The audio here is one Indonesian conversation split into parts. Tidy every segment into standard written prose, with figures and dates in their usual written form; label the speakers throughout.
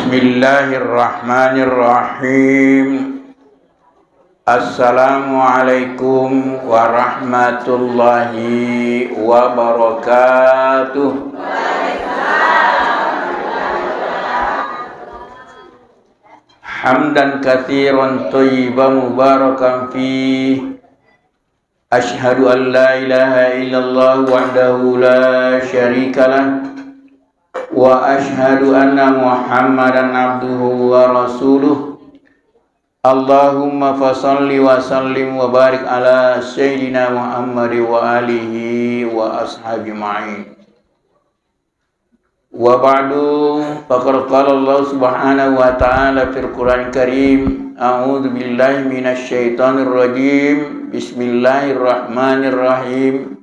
Speaker 1: Bismillahirrahmanirrahim. Assalamualaikum warahmatullahi wabarakatuh. Hamdan katsiran thayyiban mubarakan fih. Asyhadu an la ilaha illallah wahdahu la syarikalah wa asyhadu anna Muhammadan abduhu wa rasuluh. Allahumma fasalli wa sallim wa barik ala sayyidina Muhammad wa alihi wa ashabi ma'in. Wa ba'du, faqad qala Allah subhanahu wa ta'ala fil Qur'an Karim, a'udzu billahi minasy syaithanir rajim. Bismillahirrahmanirrahim.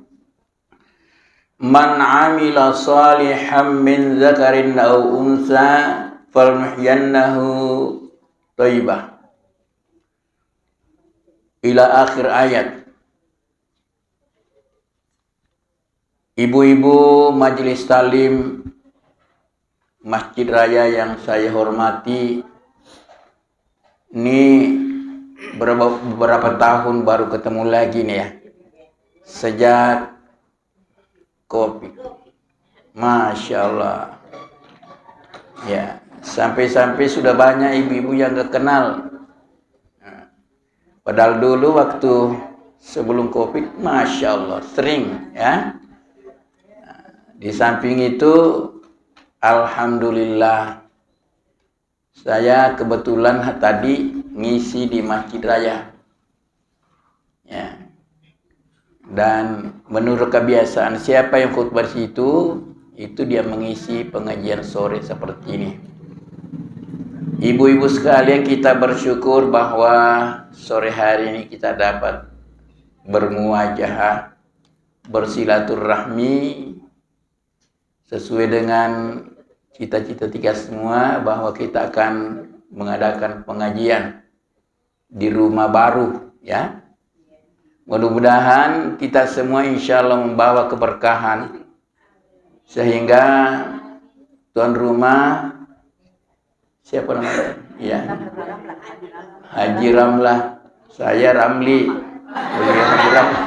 Speaker 1: Man 'amila shalihan min dzakarin aw unsa falnuhyiyannahu thayyibah. Ila akhir ayat. Ibu-ibu majelis talim Masjid Raya yang saya hormati, ini beberapa tahun baru ketemu lagi nih ya, sejak Covid. Masya Allah ya, sampai-sampai sudah banyak ibu-ibu yang gak kenal. Padahal dulu waktu sebelum Covid, Masya Allah sering ya. Di samping itu, alhamdulillah, saya kebetulan tadi ngisi di Masjid Raya ya. Dan menurut kebiasaan siapa yang khutbah situ, itu dia mengisi pengajian sore seperti ini. Ibu-ibu sekalian, kita bersyukur bahwa sore hari ini kita dapat bermuajahah, bersilaturahmi sesuai dengan cita-cita kita semua bahwa kita akan mengadakan pengajian di rumah baru ya. Mudah-mudahan kita semua insya Allah membawa keberkahan sehingga tuan rumah, siapa namanya? Ya, Haji Ramlah. Saya Ramli. Haji Ramlah.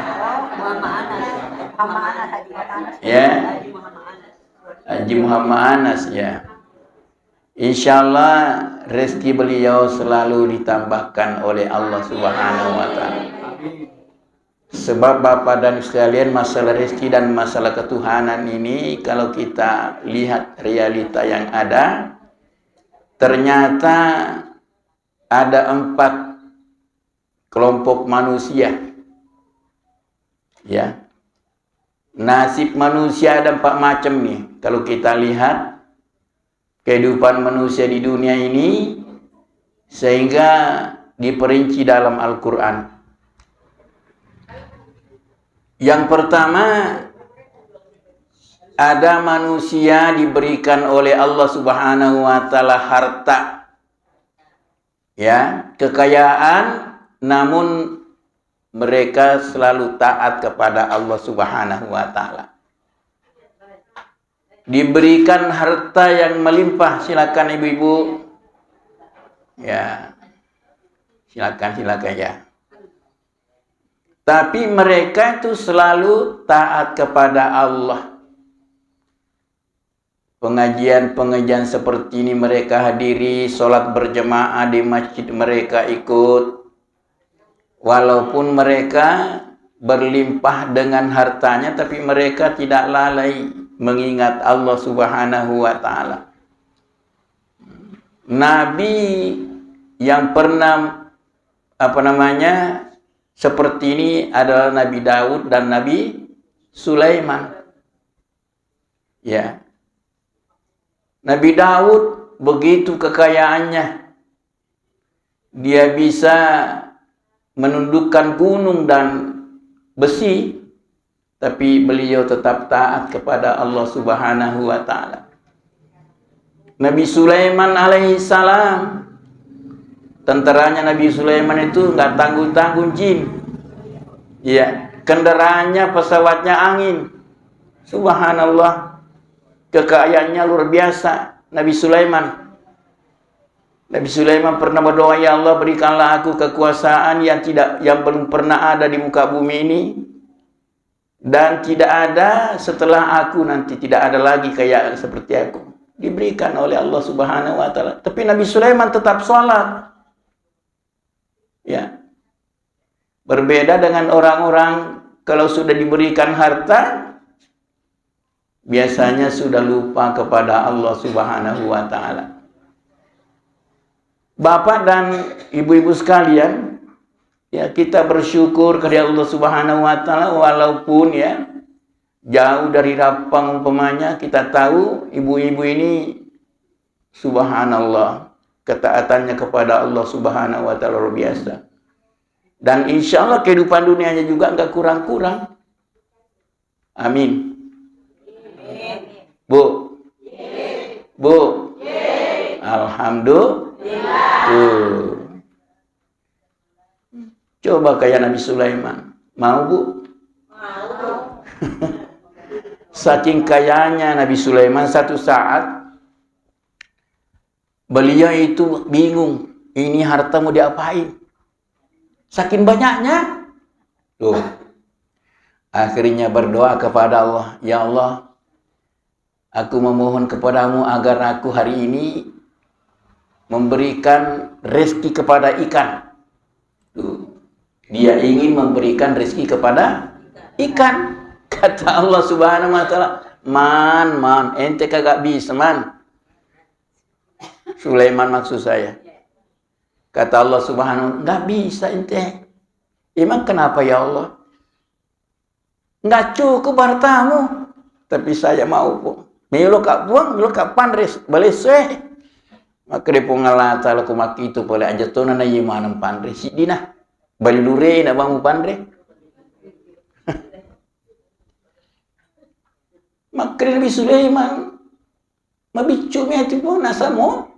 Speaker 1: Ya, Haji Muhammad Anas ya. Insya Allah rezeki beliau selalu ditambahkan oleh Allah Subhanahu wa Ta'ala. Sebab Bapak dan sekalian, masalah rezeki dan masalah ketuhanan ini, kalau kita lihat realita yang ada, ternyata ada 4 kelompok manusia ya. Nasib manusia ada 4 macam nih. Kalau kita lihat kehidupan manusia di dunia ini, sehingga diperinci dalam Al-Quran. Yang pertama, ada manusia diberikan oleh Allah Subhanahu wa Ta'ala harta ya, kekayaan, namun mereka selalu taat kepada Allah Subhanahu wa Ta'ala. Diberikan harta yang melimpah, silakan ibu-ibu ya, silakan ya. Tapi mereka itu selalu taat kepada Allah. Pengajian-pengajian seperti ini mereka hadiri, sholat berjemaah di masjid mereka ikut. Walaupun mereka berlimpah dengan hartanya, tapi mereka tidak lalai mengingat Allah Subhanahu wa Ta'ala. Nabi yang pernah seperti ini adalah Nabi Daud dan Nabi Sulaiman. Ya. Nabi Daud begitu kekayaannya. Dia bisa menundukkan gunung dan besi, tapi beliau tetap taat kepada Allah Subhanahu wa Ta'ala. Nabi Sulaiman alaihissalam, tentaranya Nabi Sulaiman itu nggak tanggung-tanggung jin. Ya, kendaraannya pesawatnya angin. Subhanallah, kekayaannya luar biasa Nabi Sulaiman. Nabi Sulaiman pernah berdoa, ya Allah berikanlah aku kekuasaan yang belum pernah ada di muka bumi ini, dan tidak ada setelah aku nanti, tidak ada lagi kayak seperti aku. Diberikan oleh Allah Subhanahu wa taala. Tapi Nabi Sulaiman tetap sholat. Ya. Berbeda dengan orang-orang kalau sudah diberikan harta, biasanya sudah lupa kepada Allah Subhanahu wa taala. Bapak dan ibu-ibu sekalian, ya kita bersyukur kepada Allah Subhanahu wa taala walaupun ya jauh dari lapang umpamanya, kita tahu ibu-ibu ini subhanallah ketaatannya kepada Allah Subhanahu wa taala luar biasa. Dan insya Allah kehidupan dunianya juga enggak kurang-kurang. Amin. Bu. Bu. Alhamdulillah. Coba kayak Nabi Sulaiman. Mau, Bu? Mau. Saking kayanya Nabi Sulaiman, satu saat beliau itu bingung. Ini harta mau diapain? Saking banyaknya. Tuh. Akhirnya berdoa kepada Allah. Ya Allah, aku memohon kepadamu agar aku hari ini memberikan rezeki kepada ikan. Tuh. Dia ingin memberikan rezeki kepada ikan. Kata Allah Subhanahu wa taala, man, ente kagak bisa, man. Sulaiman maksud saya. Kata Allah Subhanahu wa taala, enggak bisa ente. Emang kenapa ya Allah? Enggak cukup hartamu. Tapi saya mau, Bu. Milo kak buang, milo kak pandres, boleh seh. Maka dia pengalata laku maki itu boleh aja tuh nana yimanam pandre si dina bali lure na bangu pandre. Maka Nabi Sulaiman mabicu mi ati po nasa mo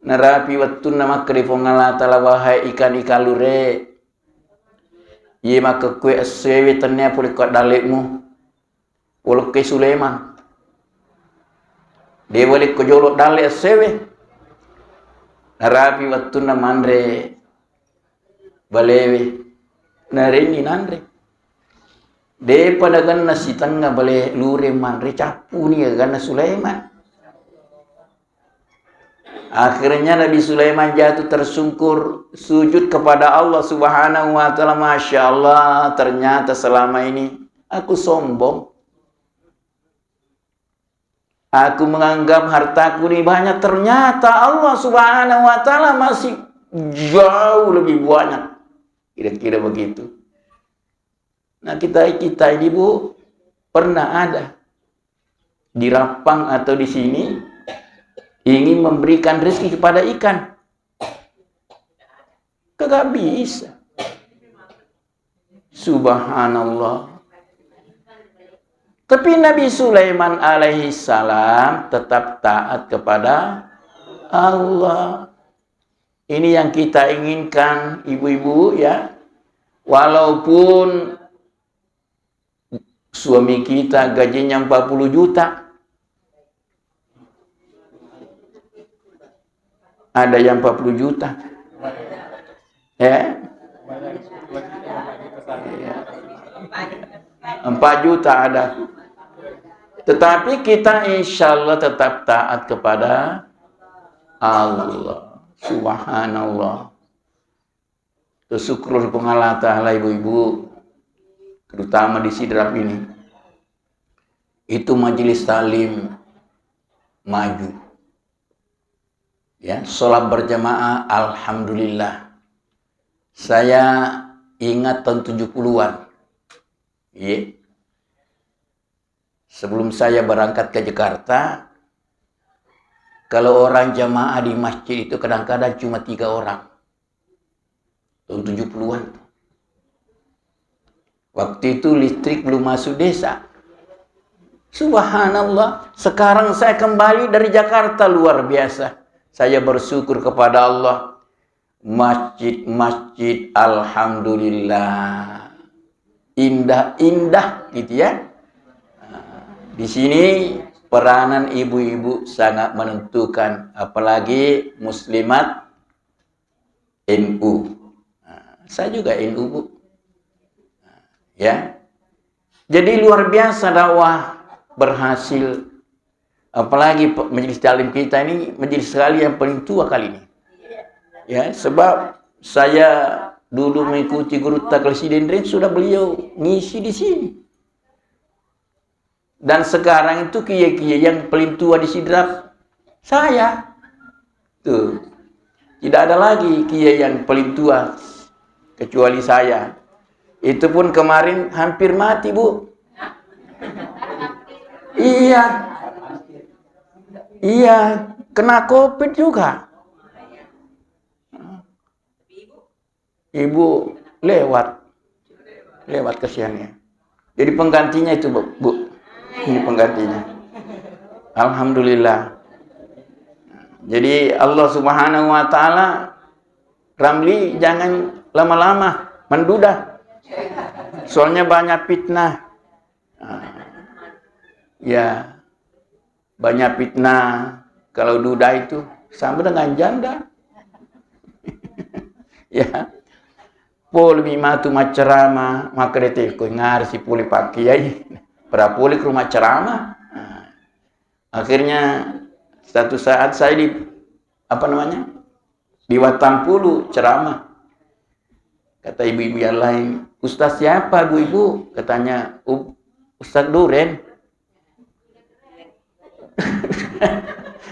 Speaker 1: narapi wattu na makri pengalata la wahai ikan lure. Ye maka kue sewe tanya pulih kuat dalekmu. Walau ke Sulaiman dia boleh kejolok dalek sewe narapi waktu na mandre balewe nareni nandre de pada ganna si tangga bale lure mandre capu ni ganna Sulaiman. Akhirnya Nabi Sulaiman jatuh tersungkur sujud kepada Allah Subhanahu wa taala. Masya Allah, ternyata selama ini aku sombong. Aku menganggap hartaku ini banyak, ternyata Allah Subhanahu wa taala masih jauh lebih banyak. Kira-kira begitu. Nah, kita ini, Bu, pernah ada di lapang atau di sini ingin memberikan rezeki kepada ikan. Kagak bisa. Subhanallah. Tapi Nabi Sulaiman alaihi salam tetap taat kepada Allah. Ini yang kita inginkan, ibu-ibu ya. Walaupun suami kita gajinya 40 juta. Ada yang 40 juta. Ya. 4 juta ada. Tetapi kita insya Allah tetap taat kepada Allah. Subhanallah. Syukur pengalah ta'ala ibu-ibu. Terutama di Sidrap ini. Itu majelis talim maju. Ya, sholat berjamaah alhamdulillah. Saya ingat tahun 70-an. Iya. Sebelum saya berangkat ke Jakarta, kalau orang jamaah di masjid itu kadang-kadang cuma 3 orang. Tahun 70-an. Waktu itu listrik belum masuk desa. Subhanallah. Sekarang saya kembali dari Jakarta, luar biasa. Saya bersyukur kepada Allah. Masjid-masjid alhamdulillah. Indah-indah gitu ya. Di sini peranan ibu-ibu sangat menentukan, apalagi muslimat NU. Saya juga NU, Bu. Ya. Jadi luar biasa dakwah berhasil. Apalagi majelis taklim kita ini majelis sekali yang paling tua kali ini. Ya, sebab saya dulu mengikuti guru Presiden Ren, sudah beliau ngisi di sini. Dan sekarang itu kiai-kiai yang paling tua di Sidrap saya. Tuh. Tidak ada lagi kiai yang paling tua kecuali saya. Itu pun kemarin hampir mati, Bu. Iya. Iya, kena COVID juga. Ibu lewat kesiannya. Jadi penggantinya itu, Bu. Ini penggantinya. Alhamdulillah. Jadi Allah Subhanahu wa taala, Ramli jangan lama-lama menduda. Soalnya banyak fitnah. Ya. Banyak fitnah. Kalau duda itu sama dengan janda. Ya. Pol mimatu macerama maka dete ko ngar si puli pakai puli ke rumah ceramah. Akhirnya satu saat saya di Watampulu ceramah. Kata ibu-ibu yang lain, Ustaz siapa Bu Ibu? Katanya Ustaz Duren.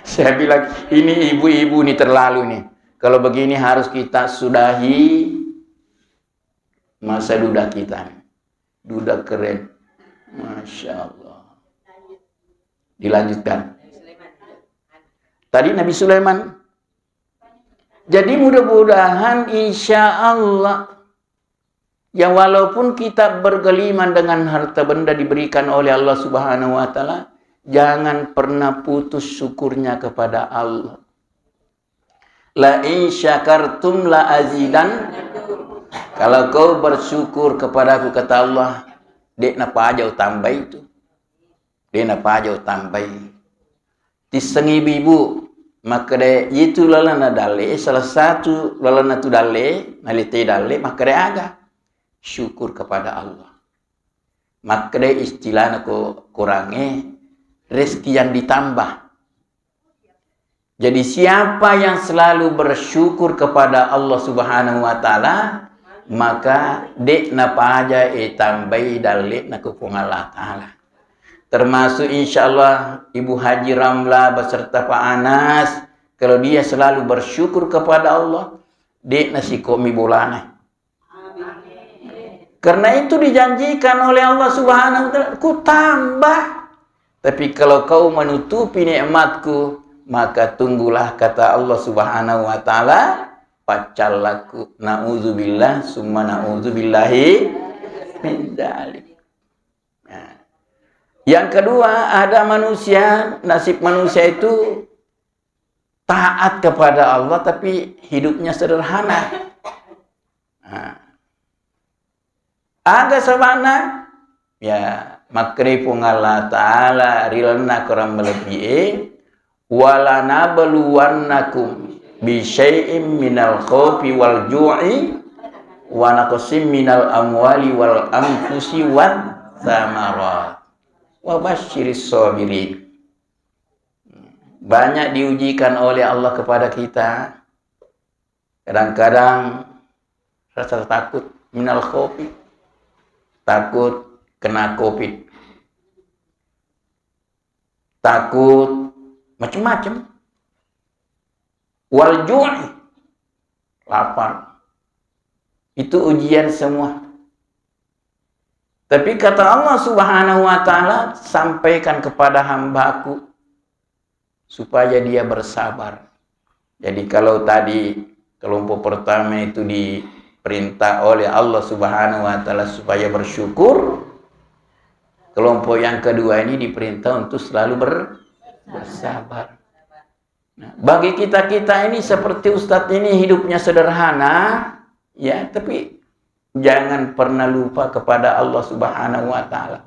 Speaker 1: Saya bilang ini ibu-ibu nih terlalu nih. Kalau begini harus kita sudahi masa duda kita. Duda keren. Masya Allah. Dilanjutkan. Tadi Nabi Sulaiman. Jadi mudah-mudahan insya Allah, ya walaupun kita bergeliman dengan harta benda diberikan oleh Allah Subhanahu wa taala, jangan pernah putus syukurnya kepada Allah. La in syakartum la azidan. Kalau kau bersyukur kepadaku, kata Allah, dek napa aja tambah itu. Dek napa aja tambah. Tisengi bibu, maka de itu lalana dale, salah satu lalana tu dale, nalite dale, maka de aga syukur kepada Allah. Maka de istilahnya ko kurangi rezeki yang ditambah. Jadi siapa yang selalu bersyukur kepada Allah Subhanahu wa taala, maka dek napa aja tambai dalek nak kupung Allah taala. Termasuk insyaallah Ibu Haji Ramla beserta Pak Anas, kalau dia selalu bersyukur kepada Allah, dek nasi komi bolana. Karena itu dijanjikan oleh Allah Subhanahu wa taala, ku tambah. Tapi kalau kau menutupi nikmatku, maka tunggulah kata Allah Subhanahu wa taala, pacallaku na'udzubillah summa na'udzubillahi min dzalik. Nah. Yang kedua, ada manusia, nasib manusia itu taat kepada Allah tapi hidupnya sederhana. Nah. Ada sabana ya makrifung Allah taala rilna kuram melebihi wala nabluwannakum bi syai'im minal khaufi wal ju'i wa naqsim minal amwali wal anfusi wat thamarat wa basyiris sabirin. Banyak diujikan oleh Allah kepada kita. Kadang-kadang rasa takut minal khaufi, takut kena COVID, takut macam-macam. Wal ju'i, lapar. Itu ujian semua. Tapi kata Allah Subhanahu wa taala, sampaikan kepada hambaku supaya dia bersabar. Jadi kalau tadi kelompok pertama itu diperintah oleh Allah Subhanahu wa taala supaya bersyukur, kelompok yang kedua ini diperintah untuk selalu bersabar. Nah, bagi kita-kita ini seperti Ustadz ini hidupnya sederhana, ya, tapi jangan pernah lupa kepada Allah Subhanahu wa taala.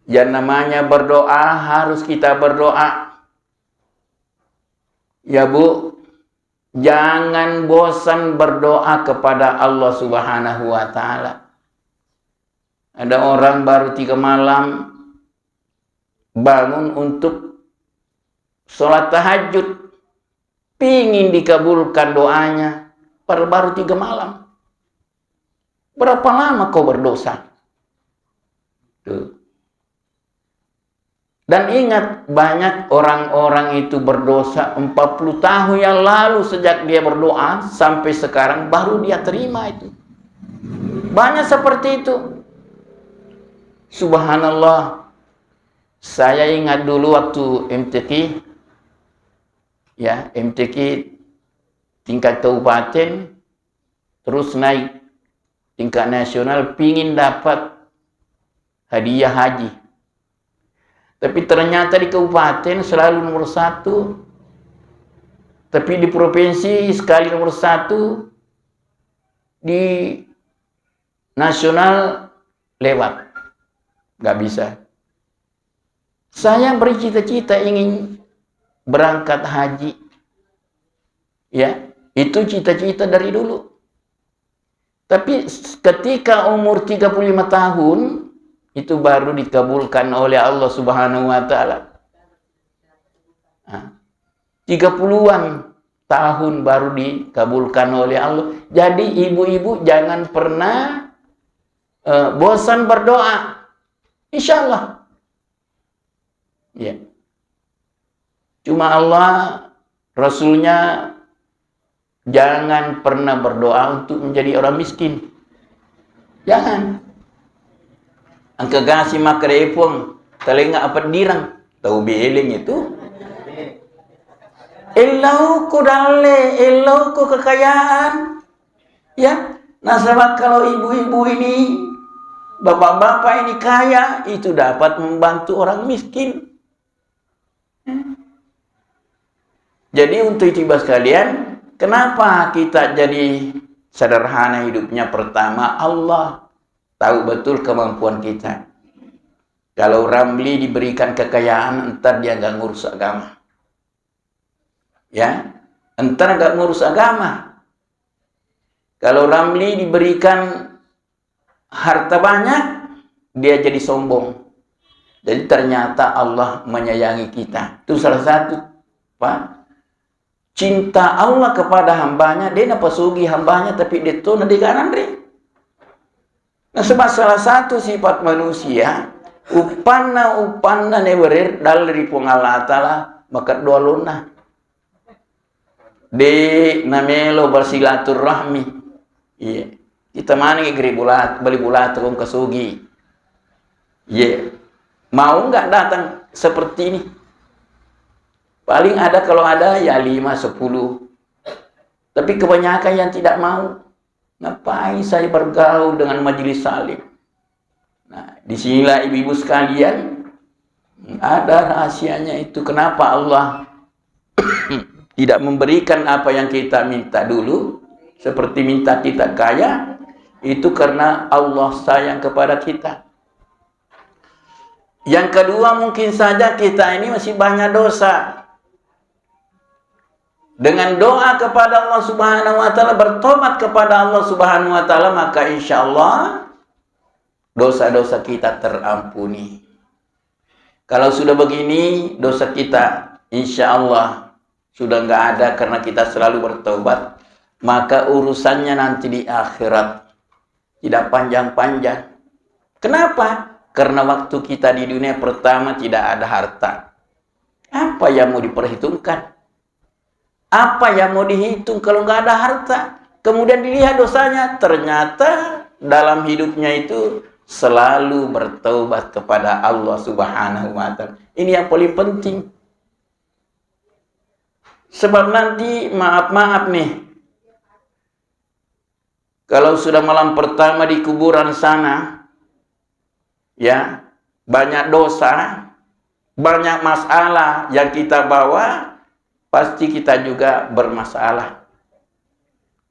Speaker 1: Yang namanya berdoa harus kita berdoa. Ya Bu, jangan bosan berdoa kepada Allah Subhanahu wa Ta'ala. Ada orang baru 3 malam bangun untuk sholat tahajud, pingin dikabulkan doanya, baru 3 malam. Berapa lama kau berdosa? Tuh. Dan ingat, banyak orang-orang itu berdosa 40 tahun yang lalu sejak dia berdoa sampai sekarang baru dia terima itu. Banyak seperti itu. Subhanallah. Saya ingat dulu waktu MTQ, ya, MTQ tingkat kabupaten, terus naik tingkat nasional, pingin dapat hadiah haji. Tapi ternyata di kabupaten selalu nomor 1. Tapi di provinsi sekali nomor 1. Di nasional lewat. Gak bisa. Saya bercita-cita ingin berangkat haji. Ya, itu cita-cita dari dulu. Tapi ketika umur 35 tahun, itu baru dikabulkan oleh Allah Subhanahu wa Ta'ala. 30-an tahun baru dikabulkan oleh Allah. Jadi ibu-ibu jangan pernah bosan berdoa. Insya Allah. Ya. Cuma Allah, Rasulnya jangan pernah berdoa untuk menjadi orang miskin. Jangan. Angka gasi makrepong, telinga apa dirang, tahu beling itu. Elau ko dale, elau ko kekayaan. Ya, nah sebab kalau ibu-ibu ini, bapak-bapak ini kaya, itu dapat membantu orang miskin. Jadi untuk itu sekalian, kenapa kita jadi sederhana hidupnya? Pertama, Allah tahu betul kemampuan kita. Kalau Ramli diberikan kekayaan, entar dia nggak ngurus agama. Ya, entar nggak ngurus agama. Kalau Ramli diberikan harta banyak, dia jadi sombong. Jadi ternyata Allah menyayangi kita. Itu salah satu, Pak. Cinta Allah kepada hambanya, dia napa sugi hambanya, tapi dia tuh di kanan deh. Nah, sebab salah satu sifat manusia, upanna neberir dari Allah Ta'ala, maka doa lunah. De namelo bersilaturahmi. Iya. Kita mana ngegeri bulat, beli bulat kong kasugi. Iya. Mau nggak datang seperti ini? Paling ada kalau ada ya 5, 10. Tapi kebanyakan yang tidak mau. Ngapain saya bergaul dengan majelis salim? Nah, disinilah ibu-ibu sekalian, ada rahasianya itu. Kenapa Allah tidak memberikan apa yang kita minta dulu, seperti minta kita kaya, itu karena Allah sayang kepada kita. Yang kedua, mungkin saja kita ini masih banyak dosa. Dengan doa kepada Allah Subhanahu wa Ta'ala, bertobat kepada Allah Subhanahu wa Ta'ala, maka insya Allah dosa-dosa kita terampuni. Kalau sudah begini, dosa kita insya Allah sudah nggak ada karena kita selalu bertobat, maka urusannya nanti di akhirat tidak panjang-panjang. Kenapa? Karena waktu kita di dunia pertama tidak ada harta. Apa yang mau diperhitungkan? Apa yang mau dihitung kalau nggak ada harta? Kemudian dilihat dosanya, ternyata dalam hidupnya itu selalu bertobat kepada Allah Subhanahu wa Ta'ala. Ini yang paling penting. Sebab nanti maaf-maaf nih, kalau sudah malam pertama di kuburan sana, ya, banyak dosa, banyak masalah yang kita bawa, pasti kita juga bermasalah.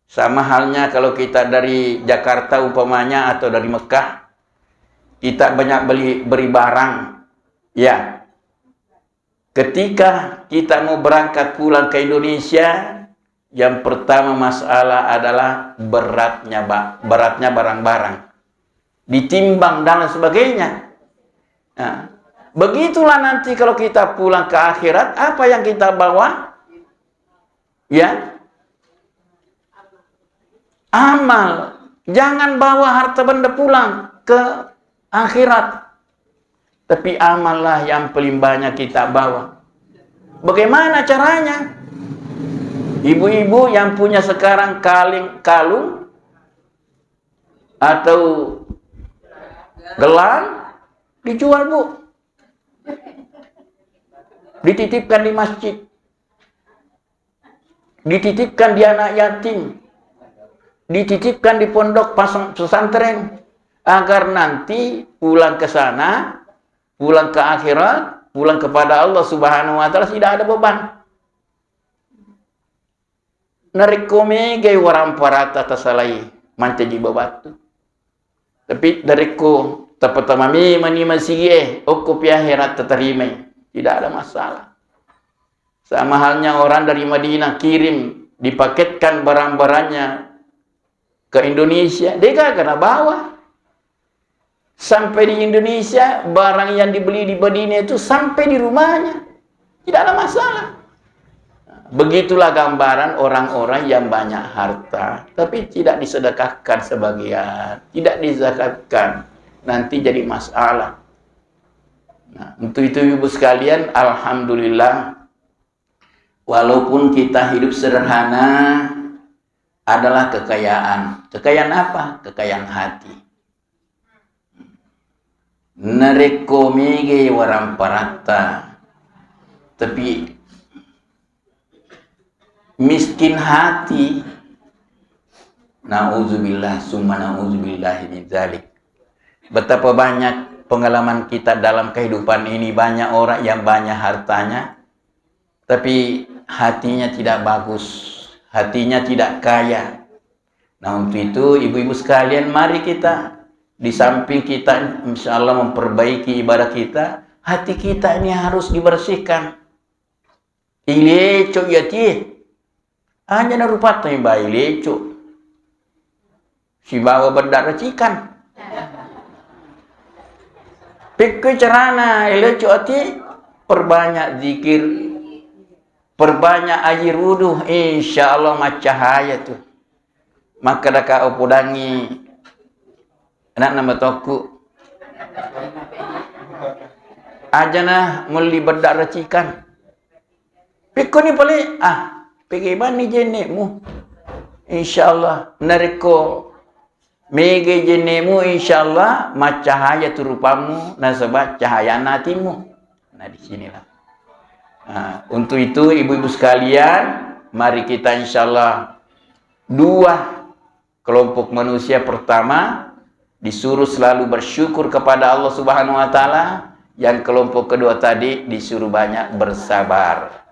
Speaker 1: Sama halnya kalau kita dari Jakarta umpamanya atau dari Mekah, kita banyak beri barang. Ya. Ketika kita mau berangkat pulang ke Indonesia, yang pertama masalah adalah beratnya barang-barang. Ditimbang dan sebagainya. Nah, begitulah nanti kalau kita pulang ke akhirat, apa yang kita bawa? Ya. Amal. Jangan bawa harta benda pulang ke akhirat. Tapi amallah yang paling banyak kita bawa. Bagaimana caranya? Ibu-ibu yang punya sekarang kalung atau gelang dijual, Bu. Dititipkan di masjid. Dititipkan di anak yatim. Dititipkan di pondok pesantren. Agar nanti pulang ke sana, pulang ke akhirat, pulang kepada Allah Subhanahu wa taala tidak ada beban. Narikome gay waram parata tasalai mancaji babatu. Tapi dariku tapatamami mani masige oku pi akhirat terima. Tidak ada masalah. Sama halnya orang dari Madinah kirim dipaketkan barang-barangnya ke Indonesia, dia gak kena bawa. Sampai di Indonesia, barang yang dibeli di Madinah itu sampai di rumahnya. Tidak ada masalah. Begitulah gambaran orang-orang yang banyak harta, tapi tidak disedekahkan sebagian, tidak dizakatkan. Nanti jadi masalah. Nah, untuk itu ibu sekalian, alhamdulillah, walaupun kita hidup sederhana, adalah kekayaan. Kekayaan apa? Kekayaan hati. Narekomege waramparata. Tapi miskin hati, na'udzubillah summa na'udzubillah min dzalik. Betapa banyak pengalaman kita dalam kehidupan ini, banyak orang yang banyak hartanya tapi hatinya tidak bagus, hatinya tidak kaya. Nah, untuk itu ibu-ibu sekalian, mari kita di samping kita insya Allah memperbaiki ibadah kita, hati kita ini harus dibersihkan. Ileco yati hanya narupata yang baik leco si bawa berdarah cikan pikir carana ileco ati perbanyak zikir, perbanyak air wudu, insya Allah macahaya tuh. Maka daka opodangi anak nama toku aja nah muli bedak racikan pikir ni paling pergi bani jenekmu insyaallah nariko mege jenekmu insyaallah macahaya turupamu nasabah cahaya natimu. Nah disinilah. Nah, untuk itu ibu-ibu sekalian, mari kita insyaallah dua kelompok manusia. Pertama disuruh selalu bersyukur kepada Allah Subhanahu wa taala. Yang kelompok kedua tadi disuruh banyak bersabar.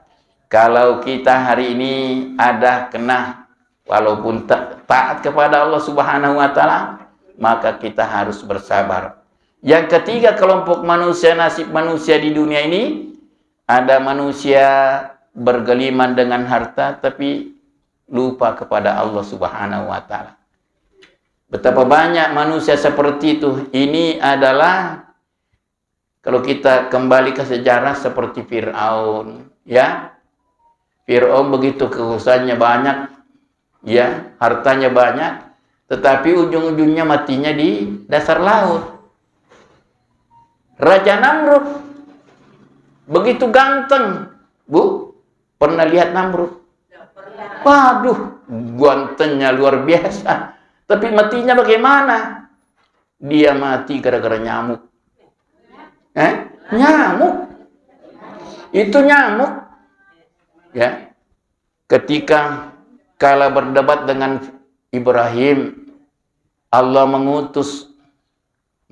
Speaker 1: Kalau kita hari ini ada kena walaupun taat kepada Allah Subhanahu wa taala, maka kita harus bersabar. Yang ketiga kelompok manusia, nasib manusia di dunia ini, ada manusia bergeliman dengan harta tapi lupa kepada Allah Subhanahu wa taala. Betapa banyak manusia seperti itu. Ini adalah kalau kita kembali ke sejarah seperti Fir'aun, ya. Fir'aun begitu kekuasaannya banyak, ya, hartanya banyak, tetapi ujung-ujungnya matinya di dasar laut. Raja Namrud begitu ganteng, Bu. Pernah lihat Namrud? Waduh, gantengnya luar biasa. Tapi matinya bagaimana? Dia mati gara-gara nyamuk. Nyamuk. Itu nyamuk. Ya. Ketika kala berdebat dengan Ibrahim, Allah mengutus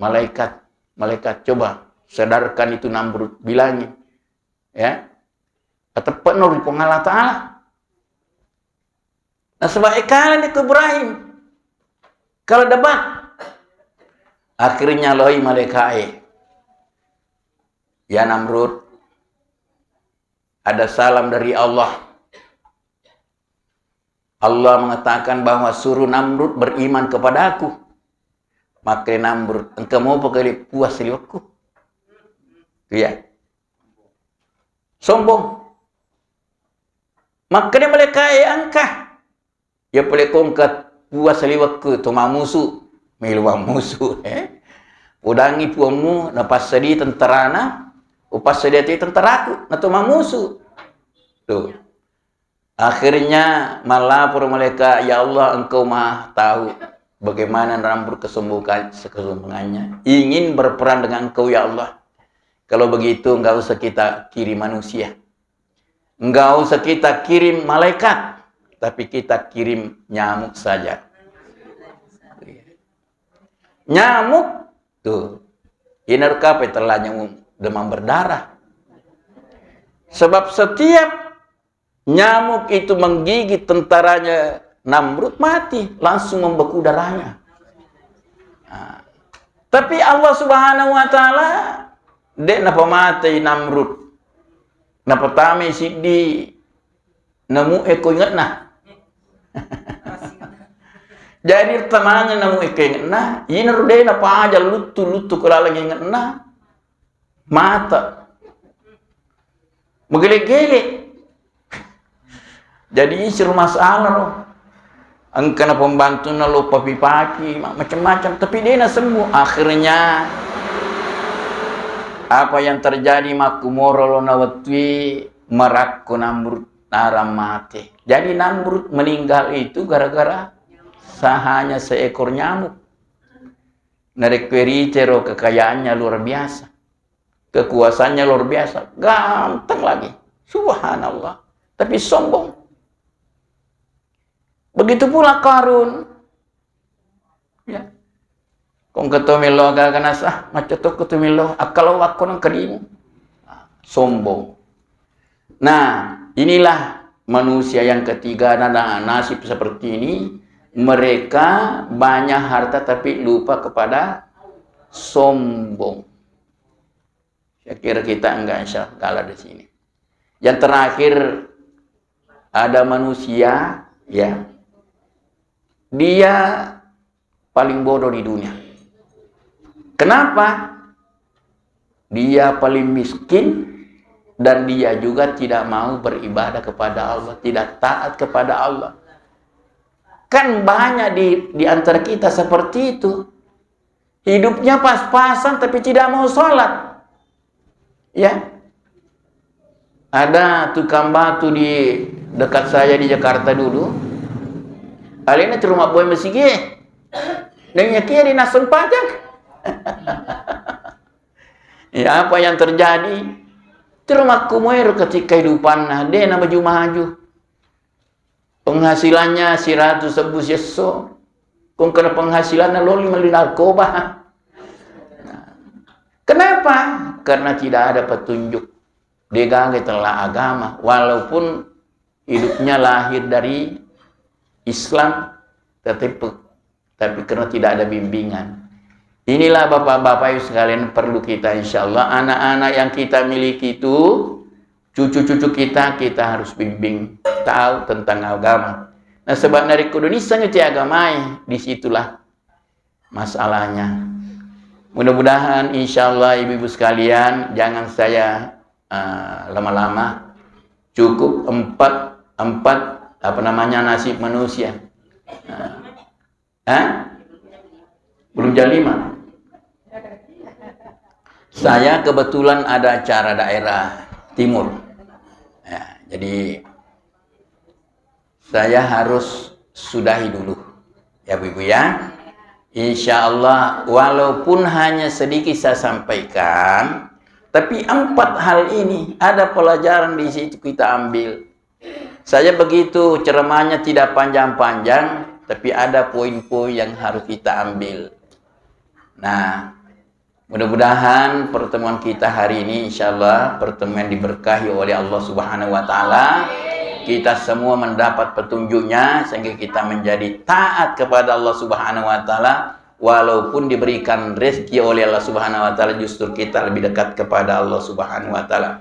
Speaker 1: malaikat. Malaikat, coba sadarkan itu Namrud, bilangin. Ya. Tepat nuri pengalah ta'ala. Nah, sebaik kalian itu Ibrahim. Kalau debat, Akhirnya loi malaikat. Ya Namrud, ada salam dari Allah. Allah mengatakan bahwa suruh Namrud beriman kepada aku. Maka Namrud, engkau mau pakai puas liwatku? Ya. Sombong. Maka dia malaikat angkah. Ya boleh kongkat puas liwatku, toma musuh. Meluang musuh. Udangi puamu, napas sedih tenterana. Upas sedih tenteraku, natoma musuh. Tuh. Akhirnya malapor malaikat, ya Allah engkau maha tahu bagaimana Namrud kesombongannya. Ingin berperan dengan engkau ya Allah. Kalau begitu enggak usah kita kirim manusia. Enggak usah kita kirim malaikat. Tapi kita kirim nyamuk saja. Nyamuk. Tuh. Inar kape telah nyamuk demam berdarah. Sebab setiap nyamuk itu menggigit tentaranya Namrud mati, langsung membeku darahnya. Nah, tapi Allah Subhanahu wa taala dek napa mati Namrud. Napa tame sidi nemu eko ingat nah. Jadi temannya nemu eko ingat nah, inar dek napa aja lutu kalau lagi ingat nah. Mata menggele-gele. Jadi isu masalah loh. Angkana pembantu na lupa pipaki, macam-macam. Tapi dia na sembuh. Akhirnya apa yang terjadi makumoro lo nawatwi merakku Namrud naram mati. Jadi Namrud meninggal itu gara-gara hanya seekor nyamuk. Narekweri cero kekayaannya luar biasa. Kekuasaannya luar biasa. Ganteng lagi. Subhanallah. Tapi sombong. Begitu pula Qarun. Ya. Kung ketumilo agak sah, macetok ketumilo akalau aku nang kadimu. Sombong. Nah, inilah manusia yang ketiga nasib seperti ini. Mereka banyak harta tapi lupa kepada sombong. Saya kira kita enggak insya Allah kalah di sini. Yang terakhir ada manusia, ya. Dia paling bodoh di dunia. Kenapa? Dia paling miskin dan dia juga tidak mau beribadah kepada Allah, tidak taat kepada Allah. Kan banyak di antara kita seperti itu. Hidupnya pas-pasan tapi tidak mau sholat. Ya. Ada tukang batu di dekat saya di Jakarta dulu. Alina di rumah boy masih ge. Dan kiri nasun pajak. Ya apa yang terjadi? Di rumah kumuero ketika kehidupan dia nama maju. Penghasilannya 100 sebus yeso. Kung kena penghasilannya loli meli narkoba. Nah, kenapa? Karena tidak ada petunjuk. Dia gagal telah agama. Walaupun hidupnya lahir dari Islam, tapi karena tidak ada bimbingan. Inilah bapak-bapak ibu sekalian perlu kita insya Allah anak-anak yang kita miliki itu, cucu-cucu kita harus bimbing tahu tentang agama. Nah sebab dari Indonesia nyuci agama, disitulah masalahnya. Mudah-mudahan insya Allah ibu-ibu sekalian jangan saya lama-lama, cukup empat nasib manusia. Belum jam 5. Saya kebetulan ada acara daerah timur. Ya, jadi saya harus sudahi dulu. Ya Bu Ibu ya. Insya Allah walaupun hanya sedikit saya sampaikan, tapi 4 hal ini ada pelajaran di situ kita ambil. Saya begitu ceramahnya tidak panjang-panjang, tapi ada poin-poin yang harus kita ambil. Nah, mudah-mudahan pertemuan kita hari ini insya Allah pertemuan diberkahi oleh Allah Subhanahu wa taala. Kita semua mendapat petunjuknya sehingga kita menjadi taat kepada Allah Subhanahu wa taala walaupun diberikan rezeki oleh Allah Subhanahu wa taala, justru kita lebih dekat kepada Allah Subhanahu wa taala.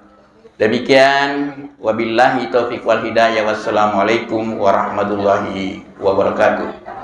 Speaker 1: Demikian, wabillahi taufiq wal hidayah. Wassalamualaikum warahmatullahi wabarakatuh.